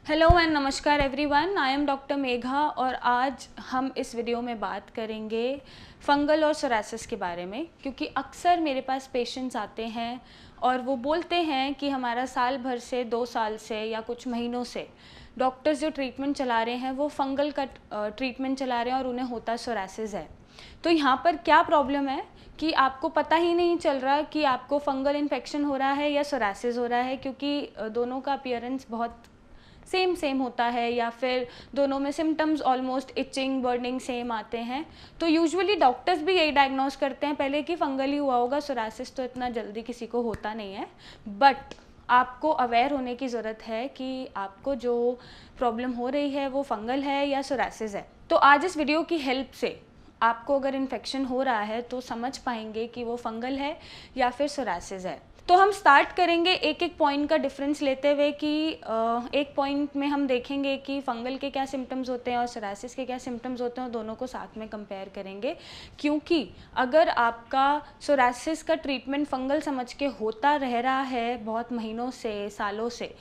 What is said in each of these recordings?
Hello and नमस्कार everyone, I am doctor Megha और आज हम इस वीडियो में बात करेंगे फंगल और सोरासिस के बारे में। क्योंकि अक्सर मेरे पास पेशेंट्स आते हैं और वो बोलते हैं कि हमारा साल भर से 2 साल से या कुछ महीनों से डॉक्टर्स जो ट्रीटमेंट चला रहे हैं वो फंगल का ट्रीटमेंट चला रहे हैं और उन्हें होता सोरासिस है। तो यहाँ पर क्या प्रॉब्लम है कि आपको पता ही नहीं चल रहा कि आपको फंगल इन्फेक्शन हो रहा है या सोरासिस हो रहा है, क्योंकि दोनों का अपीयरेंस बहुत सेम होता है या फिर दोनों में symptoms almost itching burning same आते हैं। तो यूजुअली डॉक्टर्स भी यही डायग्नोस करते हैं पहले कि फंगल ही हुआ होगा, सोरासिस तो इतना जल्दी किसी को होता नहीं है। बट आपको अवेयर होने की ज़रूरत है कि आपको जो प्रॉब्लम हो रही है वो फंगल है या सोरासिस है। तो आज इस वीडियो की हेल्प से आपको अगर इन्फेक्शन हो रहा है तो समझ पाएंगे कि वो फंगल है या फिर सोरासिस है। तो हम स्टार्ट करेंगे एक एक पॉइंट का डिफरेंस लेते हुए कि एक पॉइंट में हम देखेंगे कि फंगल के क्या सिम्टम्स होते हैं और सोरासिस के क्या सिम्टम्स होते हैं और दोनों को साथ में कंपेयर करेंगे। क्योंकि अगर आपका सोरासिस का ट्रीटमेंट फंगल समझ के होता रह रहा है बहुत महीनों से सालों से,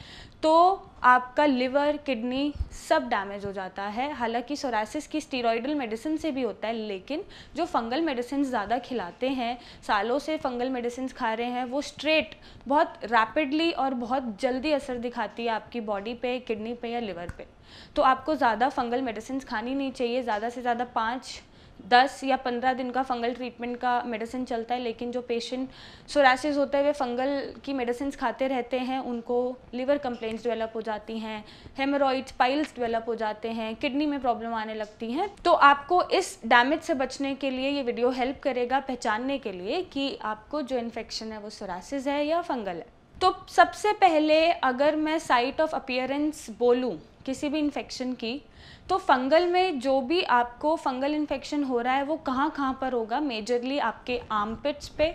तो आपका लिवर किडनी सब डैमेज हो जाता है। हालांकि सोरासिस की स्टीरॉयडल मेडिसिन से भी होता है, लेकिन जो फंगल मेडिसिन ज़्यादा खिलाते हैं, सालों से फंगल मेडिसिन खा रहे हैं, वो स्ट्रेट बहुत रैपिडली और बहुत जल्दी असर दिखाती है आपकी बॉडी पे, किडनी पे या लिवर पे। तो आपको ज़्यादा फंगल मेडिसिन खानी नहीं चाहिए। ज़्यादा से ज़्यादा 5, 10 या 15 दिन का फंगल ट्रीटमेंट का मेडिसिन चलता है। लेकिन जो पेशेंट सोरासिस होते हुए फंगल की मेडिसिन खाते रहते हैं उनको लिवर कंप्लेंट्स डेवलप हो जाती हैं, हेमोरॉइड्स, पाइल्स डेवलप हो जाते हैं, किडनी में प्रॉब्लम आने लगती हैं। तो आपको इस डैमेज से बचने के लिए ये वीडियो हेल्प करेगा पहचानने के लिए कि आपको जो इन्फेक्शन है वो सोरासिस है या फंगल है। तो सबसे पहले अगर मैं साइट ऑफ अपीयरेंस बोलूँ किसी भी इन्फेक्शन की, तो फंगल में जो भी आपको फंगल इन्फेक्शन हो रहा है वो कहाँ पर होगा। मेजरली आपके आर्मपिट्स पे,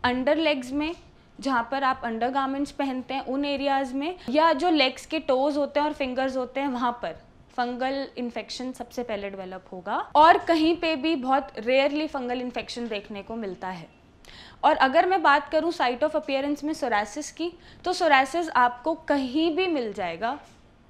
अंडर लेग्स में, जहाँ पर आप अंडर गारमेंट्स पहनते हैं उन एरियाज़ में, या जो लेग्स के टोज़ होते हैं और फिंगर्स होते हैं वहाँ पर फंगल इन्फेक्शन सबसे पहले डेवलप होगा। और कहीं पे भी बहुत रेयरली फंगल इन्फेक्शन देखने को मिलता है। और अगर मैं बात करूं साइट ऑफ अपीयरेंस में सोरासिस की, तो सोरासिस आपको कहीं भी मिल जाएगा।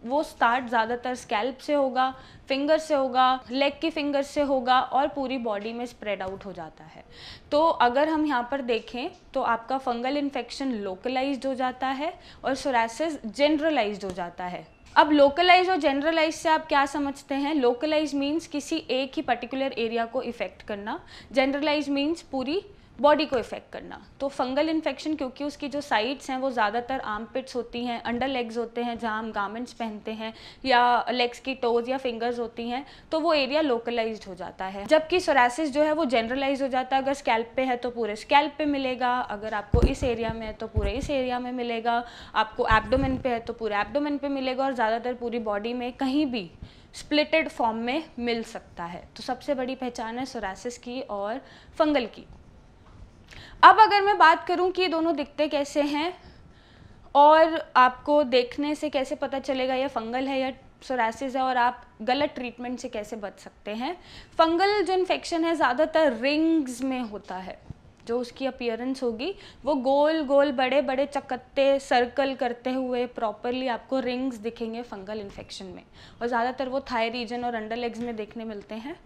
वो स्टार्ट ज़्यादातर स्कैल्प से होगा, फिंगर से होगा, लेग की फिंगर से होगा और पूरी बॉडी में स्प्रेड आउट हो जाता है। तो अगर हम यहाँ पर देखें तो आपका फंगल इन्फेक्शन लोकलाइज्ड हो जाता है और सोरासिस जनरलाइज्ड हो जाता है। अब लोकलाइज और जनरलाइज से आप क्या समझते हैं? लोकलाइज मीन्स किसी एक ही पर्टिकुलर एरिया को इफेक्ट करना, जनरलाइज मीन्स पूरी बॉडी को इफेक्ट करना। तो फंगल इन्फेक्शन क्योंकि उसकी जो साइट्स हैं वो ज़्यादातर आर्मपिट्स होती हैं, अंडर लेग्स होते हैं जहाँ हम गारमेंट्स पहनते हैं, या लेग्स की टोज या फिंगर्स होती हैं, तो वो एरिया लोकलाइज्ड हो जाता है। जबकि सोरासिस जो है वो जनरलाइज हो जाता है। अगर स्कैल्प पे है तो पूरे स्कैल्प पे मिलेगा, अगर आपको इस एरिया में है तो पूरे इस एरिया में मिलेगा, आपको एब्डोमेन पे है तो पूरे एब्डोमेन पे मिलेगा, और ज़्यादातर पूरी बॉडी में कहीं भी स्प्लिटेड फॉर्म में मिल सकता है। तो सबसे बड़ी पहचान है सोरासिस की और फंगल की। अब अगर मैं बात करूं कि ये दोनों दिखते कैसे हैं और आपको देखने से कैसे पता चलेगा ये फंगल है या सोरासिस है और आप गलत ट्रीटमेंट से कैसे बच सकते हैं। फंगल जो इन्फेक्शन है ज़्यादातर रिंग्स में होता है। जो उसकी अपीयरेंस होगी वो गोल गोल बड़े बड़े चकत्ते सर्कल करते हुए प्रॉपरली आपको रिंग्स दिखेंगे फंगल इन्फेक्शन में, और ज़्यादातर वो थाई रीजन और अंडर लेग्स में देखने मिलते हैं।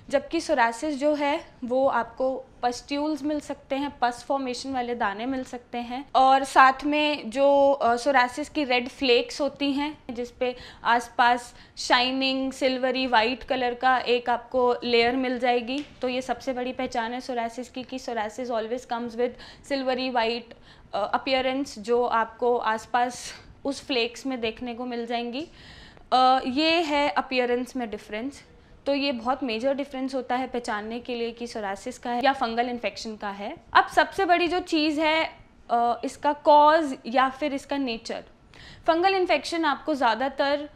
जबकि सोरासिस जो है वो आपको पस्ट्यूल्स मिल सकते हैं, पस फॉर्मेशन वाले दाने मिल सकते हैं, और साथ में जो सोरासिस की रेड फ्लेक्स होती हैं जिसपे आसपास शाइनिंग सिल्वरी वाइट कलर का एक आपको लेयर मिल जाएगी। तो ये सबसे बड़ी पहचान है सोरासिस की कि psoriasis always comes with silvery white appearance जो आपको आसपास उस फ्लेक्स में देखने को मिल जाएंगी। ये है अपीयरेंस में डिफरेंस। तो ये बहुत मेजर डिफरेंस होता है पहचानने के लिए कि सोरासिस का है या फंगल इन्फेक्शन का है। अब सबसे बड़ी जो चीज़ है इसका कॉज या फिर इसका नेचर। फंगल इन्फेक्शन आपको ज़्यादातर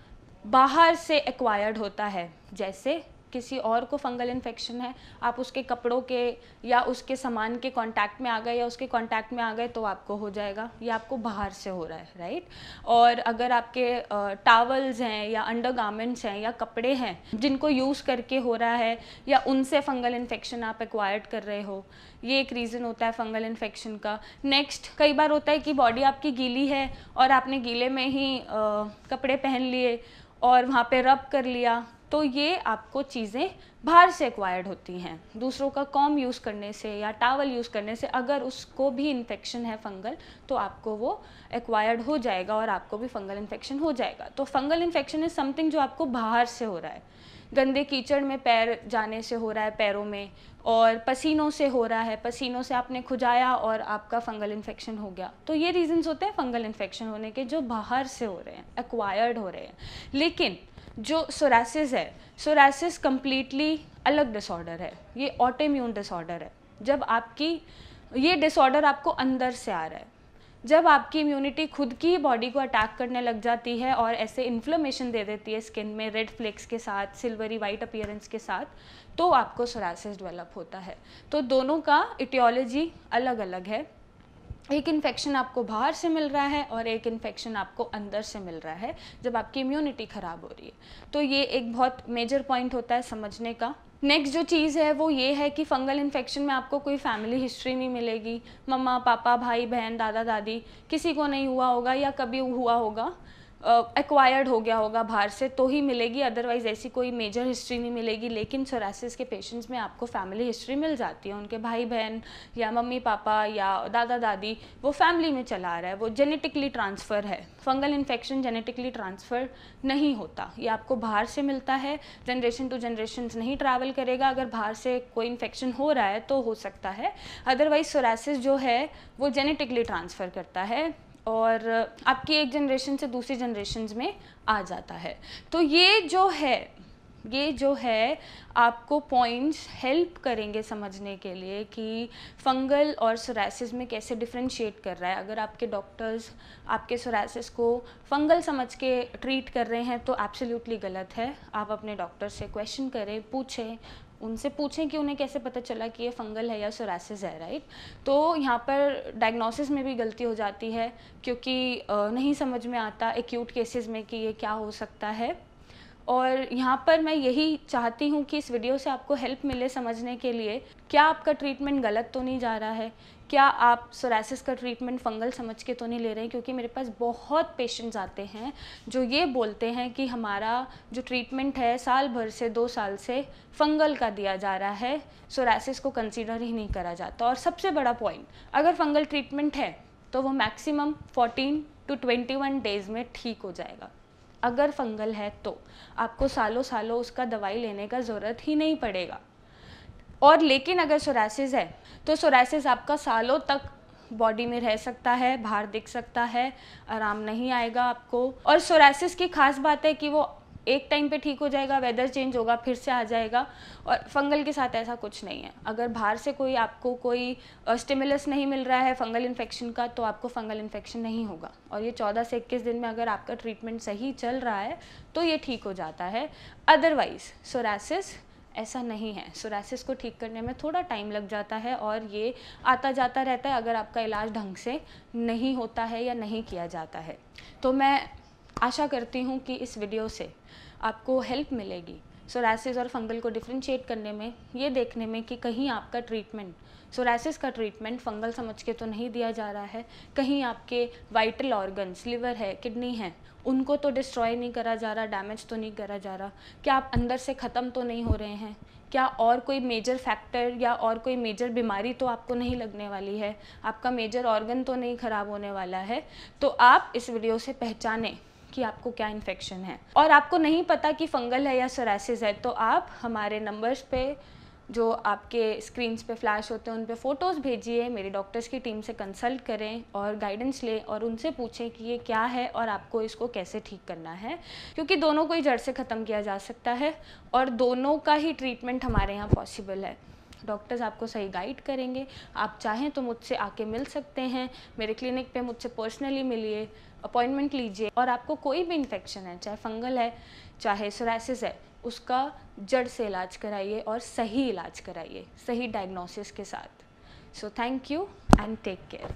बाहर से एक्वायर्ड होता है, जैसे किसी और को फंगल इन्फेक्शन है, आप उसके कपड़ों के या उसके सामान के कांटेक्ट में आ गए या उसके कांटेक्ट में आ गए तो आपको हो जाएगा, या आपको बाहर से हो रहा है, राइट। और अगर आपके टावल्स हैं या अंडरगारमेंट्स हैं या कपड़े हैं जिनको यूज़ करके हो रहा है या उनसे फंगल इन्फेक्शन आप एक्वायर्ड कर रहे हो, ये एक रीज़न होता है फंगल इन्फेक्शन का। नेक्स्ट, कई बार होता है कि बॉडी आपकी गीली है और आपने गीले में ही कपड़े पहन लिए और वहाँ पे रब कर लिया, तो ये आपको चीज़ें बाहर से एक्वायर्ड होती हैं, दूसरों का कॉम यूज़ करने से या टावल यूज़ करने से। अगर उसको भी इन्फेक्शन है फंगल तो आपको वो एक्वायर्ड हो जाएगा और आपको भी फंगल इन्फेक्शन हो जाएगा। तो फंगल इन्फेक्शन इज़ समथिंग जो आपको बाहर से हो रहा है, गंदे कीचड़ में पैर जाने से हो रहा है, पैरों में, और पसीनों से हो रहा है, पसीनों से आपने खुजाया और आपका फंगल इन्फेक्शन हो गया। तो ये रीजंस होते हैं फंगल इन्फेक्शन होने के जो बाहर से हो रहे हैं, एक्वायर्ड हो रहे हैं। लेकिन जो सोरासिस है, सोरासिस कम्प्लीटली अलग डिसऑर्डर है, ये ऑटोइम्यून डिसऑर्डर है। जब आपकी ये डिसऑर्डर आपको अंदर से आ रहा है, जब आपकी इम्यूनिटी खुद की बॉडी को अटैक करने लग जाती है और ऐसे इन्फ्लेमेशन दे देती है स्किन में रेड फ्लेक्स के साथ, सिल्वरी वाइट अपीयरेंस के साथ, तो आपको सोरासिस डेवलप होता है। तो दोनों का इटियोलॉजी अलग अलग है, एक इन्फेक्शन आपको बाहर से मिल रहा है और एक इन्फेक्शन आपको अंदर से मिल रहा है जब आपकी इम्यूनिटी ख़राब हो रही है। तो ये एक बहुत मेजर पॉइंट होता है समझने का। नेक्स्ट जो चीज़ है वो ये है कि फंगल इन्फेक्शन में आपको कोई फैमिली हिस्ट्री नहीं मिलेगी, मम्मा पापा भाई बहन दादा दादी किसी को नहीं हुआ होगा या कभी हुआ होगा, एक्वायर्ड हो गया होगा बाहर से तो ही मिलेगी, अदरवाइज ऐसी कोई मेजर हिस्ट्री नहीं मिलेगी। लेकिन सोरासिस के पेशेंट्स में आपको फैमिली हिस्ट्री मिल जाती है, उनके भाई बहन या मम्मी पापा या दादा दादी वो फैमिली में चला आ रहा है, वो जेनेटिकली ट्रांसफ़र है। फंगल इन्फेक्शन जेनेटिकली ट्रांसफ़र नहीं होता, ये आपको बाहर से मिलता है, जनरेशन टू जनरेशन नहीं ट्रैवल करेगा। अगर बाहर से कोई इन्फेक्शन हो रहा है तो हो सकता है, अदरवाइज सोरासिस जो है वो जेनेटिकली ट्रांसफ़र करता है और आपकी एक जनरेशन से दूसरी जनरेशन्स में आ जाता है। तो ये जो है आपको पॉइंट्स हेल्प करेंगे समझने के लिए कि फंगल और सोरासिस में कैसे डिफरेंशिएट कर रहा है। अगर आपके डॉक्टर्स आपके सोरासिस को फंगल समझ के ट्रीट कर रहे हैं तो एब्सोल्युटली गलत है। आप अपने डॉक्टर से क्वेश्चन करें, पूछें, उनसे पूछें कि उन्हें कैसे पता चला कि ये फंगल है या सोरासिस है, राइट। तो यहाँ पर डायग्नोसिस में भी गलती हो जाती है क्योंकि नहीं समझ में आता एक्यूट केसेस में कि ये क्या हो सकता है। और यहाँ पर मैं यही चाहती हूँ कि इस वीडियो से आपको हेल्प मिले समझने के लिए, क्या आपका ट्रीटमेंट गलत तो नहीं जा रहा है, क्या आप सोरासिस का ट्रीटमेंट फंगल समझ के तो नहीं ले रहे हैं। क्योंकि मेरे पास बहुत पेशेंट्स आते हैं जो ये बोलते हैं कि हमारा जो ट्रीटमेंट है साल भर से 2 साल से फंगल का दिया जा रहा है, सोरासिस को कंसीडर ही नहीं करा जाता। और सबसे बड़ा पॉइंट, अगर फंगल ट्रीटमेंट है तो वो मैक्सिमम 14 to 21 डेज़ में ठीक हो जाएगा। अगर फंगल है तो आपको सालों सालों उसका दवाई लेने का ज़रूरत ही नहीं पड़ेगा। और लेकिन अगर सोरासिस है तो सोरासिस आपका सालों तक बॉडी में रह सकता है, बाहर दिख सकता है, आराम नहीं आएगा आपको। और सोरासिस की खास बात है कि वो एक टाइम पे ठीक हो जाएगा, वेदर चेंज होगा फिर से आ जाएगा। और फंगल के साथ ऐसा कुछ नहीं है। अगर बाहर से आपको कोई स्टिमुलस नहीं मिल रहा है फंगल इन्फेक्शन का तो आपको फंगल इन्फेक्शन नहीं होगा। और ये 14 से 21 दिन में अगर आपका ट्रीटमेंट सही चल रहा है तो ये ठीक हो जाता है। अदरवाइज सोरासिस ऐसा नहीं है, सोरासिस को ठीक करने में थोड़ा टाइम लग जाता है और ये आता जाता रहता है अगर आपका इलाज ढंग से नहीं होता है या नहीं किया जाता है। तो मैं आशा करती हूँ कि इस वीडियो से आपको हेल्प मिलेगी सोरासिस और फंगल को डिफरेंशिएट करने में, ये देखने में कि कहीं आपका ट्रीटमेंट, सोरासिस का ट्रीटमेंट फंगल समझ के तो नहीं दिया जा रहा है, कहीं आपके वाइटल ऑर्गन्स, लिवर है, किडनी है, उनको तो डिस्ट्रॉय नहीं करा जा रहा, डैमेज तो नहीं करा जा रहा, क्या आप अंदर से ख़त्म तो नहीं हो रहे हैं, क्या और कोई मेजर फैक्टर या और कोई मेजर बीमारी तो आपको नहीं लगने वाली है, आपका मेजर ऑर्गन तो नहीं ख़राब होने वाला है। तो आप इस वीडियो से पहचानें कि आपको क्या इन्फेक्शन है। और आपको नहीं पता कि फंगल है या सोरासिस है तो आप हमारे नंबर्स पे जो आपके स्क्रीन्स पे फ्लैश होते हैं उन पे फ़ोटोज़ भेजिए, मेरी डॉक्टर्स की टीम से कंसल्ट करें और गाइडेंस लें और उनसे पूछें कि ये क्या है और आपको इसको कैसे ठीक करना है। क्योंकि दोनों को ही जड़ से ख़त्म किया जा सकता है और दोनों का ही ट्रीटमेंट हमारे यहाँ पॉसिबल है। डॉक्टर्स आपको सही गाइड करेंगे। आप चाहें तो मुझसे आके मिल सकते हैं, मेरे क्लिनिक पे मुझसे पर्सनली मिलिए, अपॉइंटमेंट लीजिए। और आपको कोई भी इन्फेक्शन है, चाहे फंगल है चाहे सोरासिस है, उसका जड़ से इलाज कराइए और सही इलाज कराइए, सही डायग्नोसिस के साथ। So thank you and take care.